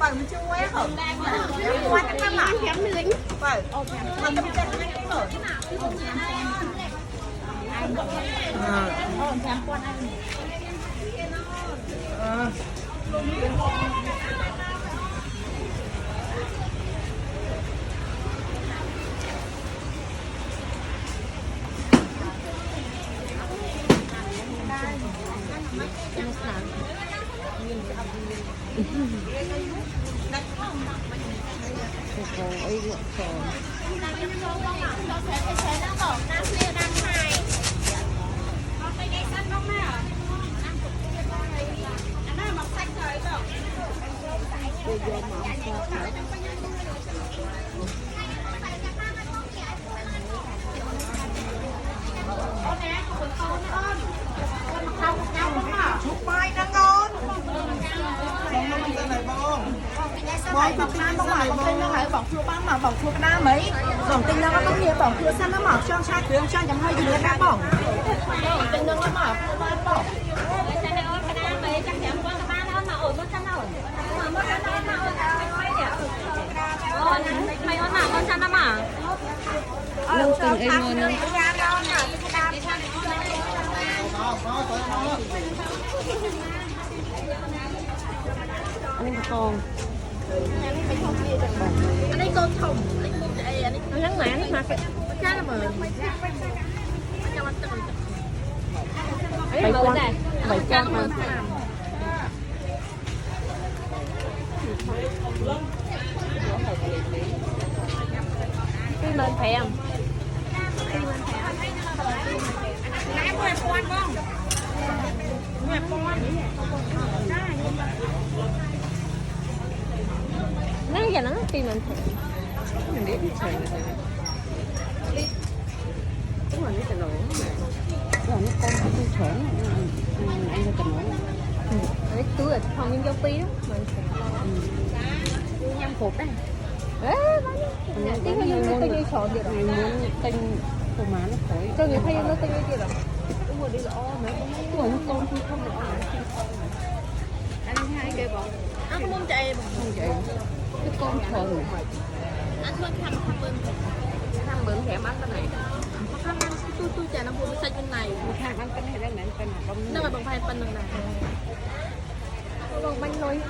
Bởi mình chưa quét hả? Quét cái cam lại kém lính. Bởi. Mà tâm chân anh mở. Chúc mai nó ngon. Bông nó mình ra này bông. Bông bọc nan bông mà bông tinh nó phải bọc chua băng mà bọc chua na mấy. Bông tinh nó có bông nhiều bọc chua xanh nó mọc cho sai thường cho chẳng hơi gì nữa các bông. Bông tinh nó mọc bông. Mày ôn nào con chăn lắm à? Lâu từng em ngon nữa. Anh có con. Anh ấy con thùng, anh con chạy, anh ấy ngắn mẹ nó mà chắc là mờ. Bảy con này. 700 mà. Cái bên thèm. Nó giờ nó tìm mình Mình biết trời này. Đúng rồi, nó sẽ nổi mà. Rồi nó con không chuẩn anh ra cần nổi. cái túi ở phòng nhân châu Phi đó mình nhâm cột đây. Ê, tiếng nó như sọt vậy rồi. Mình muốn tinh phô má nó khỏi. Cho người thấy nó tinh như vậy rồi. Đúng rồi đi lọ nữa. Đúng rồi, nó con không lọ. Anh hai kêu bọn. Anh không muốn chạy bọn. Không vậy. Cái con thuần. Anh thôi thăm bữa thèm ăn cái này. Thăm ăn tôi chạy nó mua xanh bên này. Một hàng ăn cái này đang nãy cái nào đông. Nó mà bằng phai bên này. Bằng bánh thôi.